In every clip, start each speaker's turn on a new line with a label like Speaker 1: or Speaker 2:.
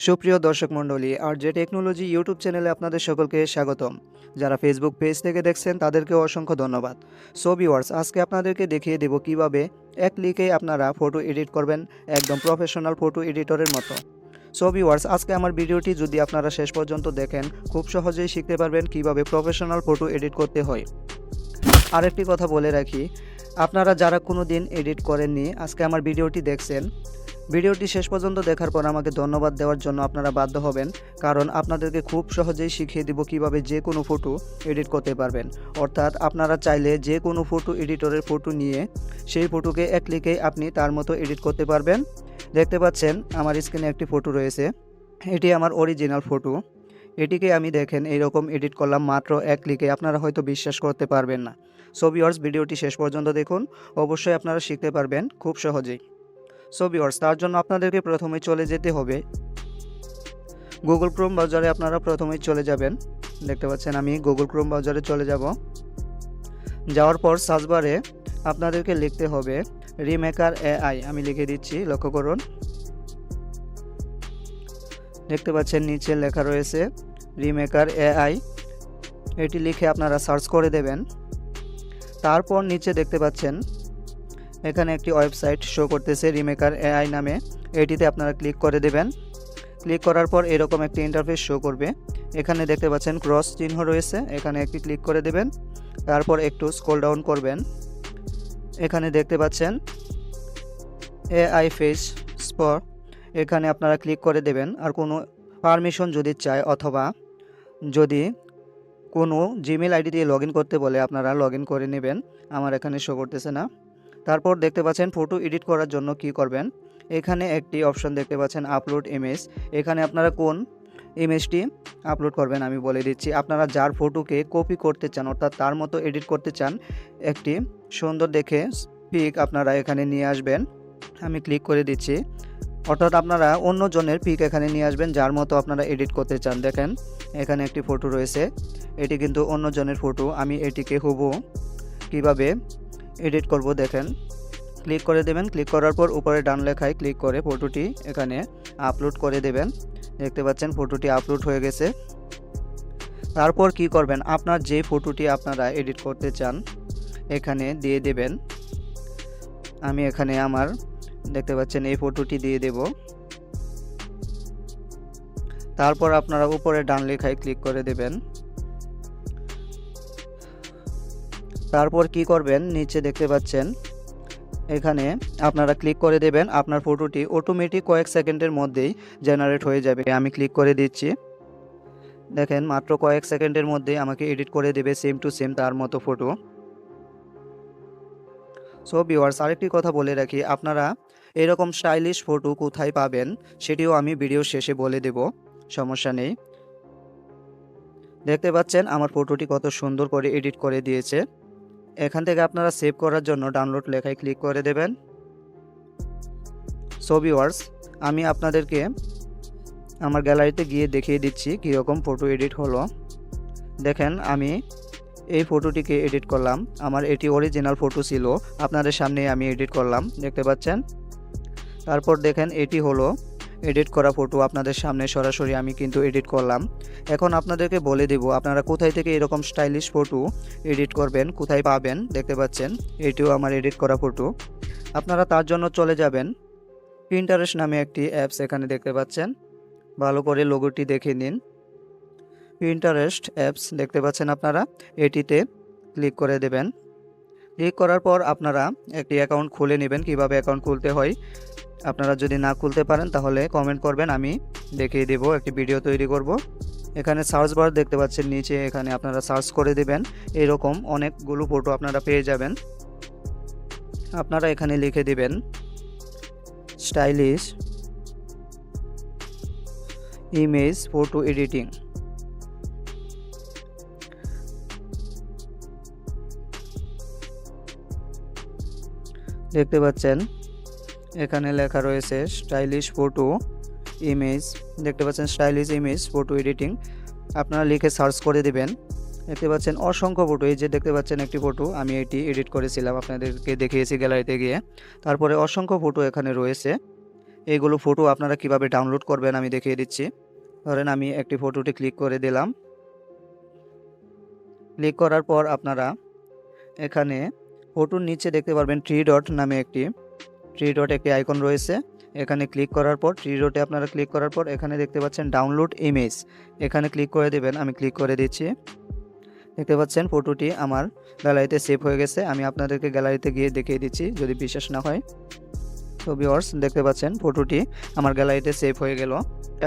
Speaker 1: সুপ্রিয় দর্শক মণ্ডলী, আরজে টেকনোলজি ইউটিউব চ্যানেলে আপনাদের সকলকে স্বাগতম। যারা ফেসবুক পেজ থেকে দেখছেন তাদেরকে অসংখ্য ধন্যবাদ। সো ভিউয়ার্স, আজকে আপনাদেরকে দেখিয়ে দেব কিভাবে এক ক্লিকে আপনারা ফটো এডিট করবেন, একদম প্রফেশনাল ফটো এডিটরের মতো। সো ভিউয়ার্স, আজকে আমার ভিডিওটি যদি আপনারা শেষ পর্যন্ত দেখেন, খুব সহজেই শিখতে পারবেন কিভাবে প্রফেশনাল ফটো এডিট করতে হয়। আরেকটি কথা বলে রাখি, আপনারা যারা কোনো দিন এডিট করেননি, আজকে আমার ভিডিওটি দেখছেন, ভিডিওটি শেষ পর্যন্ত দেখার পর আমাকে ধন্যবাদ দেওয়ার জন্য আপনারা বাধ্য হবেন, কারণ আপনাদেরকে খুব সহজেই শিখিয়ে দিব কিভাবে যে কোনো ফটো এডিট করতে পারবেন। অর্থাৎ আপনারা চাইলে যে কোনো ফটো এডিটরের ফটো নিয়ে সেই ফটোকে এক ক্লিকেই আপনি তার মতো এডিট করতে পারবেন। দেখতে পাচ্ছেন আমার স্ক্রিনে একটি ফটো রয়েছে, এটি আমার অরিজিনাল ফটো। এটিকে আমি দেখেন এইরকম এডিট করলাম মাত্র এক ক্লিকে। আপনারা হয়তো বিশ্বাস করতে পারবেন না। সো ভিউয়ার্স, ভিডিওটি শেষ পর্যন্ত দেখুন, অবশ্যই আপনারা শিখতে পারবেন খুব সহজেই। সো ভিউয়ার্স, তার জন্য আপনাদেরকে প্রথমে চলে যেতে হবে গুগল ক্রোম ব্রাউজারে। আপনারা প্রথমেই চলে যাবেন, দেখতে পাচ্ছেন আমি গুগল ক্রোম ব্রাউজারে চলে যাব। যাওয়ার পর সার্চ বারে আপনাদেরকে লিখতে হবে রিমেকার এআই। আমি লিখে দিচ্ছি, লক্ষ্য করুন। দেখতে পাচ্ছেন নিচে লেখা রয়েছে রিমেকার এআই। এটি লিখে আপনারা সার্চ করে দেবেন। তারপর নিচে দেখতে পাচ্ছেন এখানে একটি ওয়েবসাইট শো করতেছে রিমেকার এআই নামে। এটিতে আপনারা ক্লিক করে দেবেন। ক্লিক করার পর এরকম একটি ইন্টারফেস শো করবে। এখানে দেখতে পাচ্ছেন ক্রস চিহ্ন রয়েছে, এখানে একটি ক্লিক করে দেবেন। তারপর একটু স্ক্রল ডাউন করবেন। এখানে দেখতে পাচ্ছেন এআই ফেস স্পর, এখানে আপনারা ক্লিক করে দেবেন। আর কোনো পারমিশন যদি চায় অথবা যদি কোনো জিমেল আইডি দিয়ে লগ ইন করতে বলে আপনারা লগ ইন করে নেবেন। আমার এখানে শো করতেছে না। তারপর দেখতে পাচ্ছেন ফটো এডিট করার জন্য কি করবেন, এখানে একটি অপশন দেখতে পাচ্ছেন আপলোড ইমেজ। এখানে আপনারা কোন ইমেজটি আপলোড করবেন আমি বলে দিচ্ছি। আপনারা যার ফটোকে কপি করতে চান অর্থাৎ তার মতো এডিট করতে চান, একটি সুন্দর দেখে পিক আপনারা এখানে নিয়ে আসবেন। আমি ক্লিক করে দিচ্ছি। অর্থাৎ আপনারা অন্য জনের পিক এখানে নিয়ে আসবেন যার মতো আপনারা এডিট করতে চান। দেখেন এখানে একটি ফটো রয়েছে, এটি কিন্তু অন্য জনের ফটো। আমি এটিকে হুবহু কিভাবে এডিট করব দেখেন, ক্লিক করে দেবেন। ক্লিক করার পর উপরে ডান লেখায় ক্লিক করে ফটোটি এখানে আপলোড করে দেবেন। দেখতে পাচ্ছেন ফটোটি আপলোড হয়ে গেছে। তারপর কি করবেন, আপনার যে ফটোটি আপনারা এডিট করতে চান এখানে দিয়ে দেবেন। আমি এখানে আমার দেখতে পাচ্ছেন এই ফটোটি দিয়ে দেব। তারপর আপনারা উপরে ডান লেখায় ক্লিক করে দেবেন। তারপর কি করবেন, নিচে দেখতে পাচ্ছেন এখানে আপনারা ক্লিক করে দেবেন। আপনার ফটোটি অটোমেটিক কয়েক সেকেন্ডের মধ্যেই জেনারেট হয়ে যাবে। আমি ক্লিক করে দিচ্ছি। দেখেন মাত্র কয়েক সেকেন্ডের মধ্যেই আমাকে এডিট করে দেবে সেম টু সেম তার মতো ফটো। সো ভিউয়ার্স, আরেকটি কথা বলে রাখি, আপনারা এরকম স্টাইলিশ ফটো কোথায় পাবেন সেটিও আমি ভিডিও শেষে বলে দেব, সমস্যা নেই। দেখতে পাচ্ছেন আমার ফটোটি কত সুন্দর করে এডিট করে দিয়েছে। এখান থেকে আপনারা সেভ করার জন্য ডাউনলোড লেখায় ক্লিক করে দেবেন। সো ভিউয়ার্স, আমি আপনাদেরকে আমার গ্যালারিতে গিয়ে দেখিয়ে দিচ্ছি কীরকম ফটো এডিট হলো। দেখেন আমি এই ফটোটিকে এডিট করলাম, আমার এটি অরিজিনাল ফটো ছিল, আপনাদের সামনে আমি এডিট করলাম, দেখতে পাচ্ছেন। তারপর দেখেন এটি হলো এডিট করা ফটো, আপনাদের সামনে সরাসরি আমি কিন্তু এডিট করলাম। এখন আপনাদেরকে বলে দেব আপনারা কোথায় থেকে এরকম স্টাইলিশ ফটো এডিট করবেন, কোথায় পাবেন। দেখতে পাচ্ছেন এটিও আমার এডিট করা ফটো। আপনারা তার জন্য চলে যাবেন পিন্টারেস্ট নামে একটি অ্যাপস, এখানে দেখতে পাচ্ছেন, ভালো করে লোগোটি দেখে নিন। পিন্টারেস্ট অ্যাপস দেখতে পাচ্ছেন আপনারা, এটিতে ক্লিক করে দেবেন। ক্লিক করার পর আপনারা একটি অ্যাকাউন্ট খুলে নেবেন। কিভাবে অ্যাকাউন্ট খুলতে হয় আপনারা যদি না খুলতে পারেন তাহলে কমেন্ট করবেন, আমি দেখিয়ে দেব, একটি ভিডিও তৈরি করব। এখানে সার্চ বার দেখতে পাচ্ছেন নিচে, এখানে আপনারা সার্চ করে দেবেন। এরকম অনেকগুলো ফটো আপনারা পেয়ে যাবেন। আপনারা এখানে লিখে দিবেন স্টাইলিশ ইমেজ ফটো এডিটিং। দেখতে পাচ্ছেন এখানে লেখা রয়েছে স্টাইলিশ ফটো ইমেজ। দেখতে পাচ্ছেন স্টাইলিশ ইমেজ ফটো এডিটিং, আপনারা লিখে সার্চ করে দিবেন। দেখতে পাচ্ছেন অসংখ্য ফটো, এই যে দেখতে পাচ্ছেন একটি ফটো আমি এটি এডিট করেছিলাম, আপনাদেরকে দেখিয়েছি গ্যালারিতে গিয়ে। তারপরে অসংখ্য ফটো এখানে রয়েছে। এইগুলো ফটো আপনারা কিভাবে ডাউনলোড করবেন আমি দেখিয়ে দিচ্ছি। ধরেন আমি একটি ফটোতে ক্লিক করে দিলাম। ক্লিক করার পর আপনারা এখানে ফটোর নিচে দেখতে পারবেন থ্রি ডট নামে একটি আইকন রয়েছে। এখানে ক্লিক করার পর থ্রি ডটে আপনারা ক্লিক করার পর এখানে দেখতে পাচ্ছেন ডাউনলোড ইমেজ, এখানে ক্লিক করে দেবেন। আমি ক্লিক করে দিচ্ছি। দেখতে পাচ্ছেন ফটোটি আমার গ্যালারিতে সেভ হয়ে গেছে। আমি আপনাদেরকে গ্যালারিতে গিয়ে দেখিয়ে দিচ্ছি যদি বিশ্বাস না হয়। তো ভিউয়ার্স দেখতে পাচ্ছেন ফটোটি আমার গ্যালারিতে সেভ হয়ে গেল।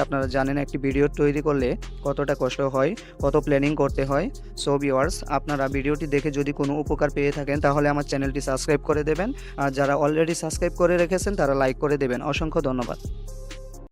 Speaker 1: আপনারা জানেন একটি ভিডিও তৈরি করলে কতটা কষ্ট হয়, কত প্ল্যানিং করতে হয়। সো ভিউয়ার্স আপনারা ভিডিওটি দেখে যদি কোনো উপকার পেয়ে থাকেন তাহলে আমার চ্যানেলটি সাবস্ক্রাইব করে দেবেন, আর যারা অলরেডি সাবস্ক্রাইব করে রেখেছেন তারা লাইক করে দেবেন। অসংখ্য ধন্যবাদ।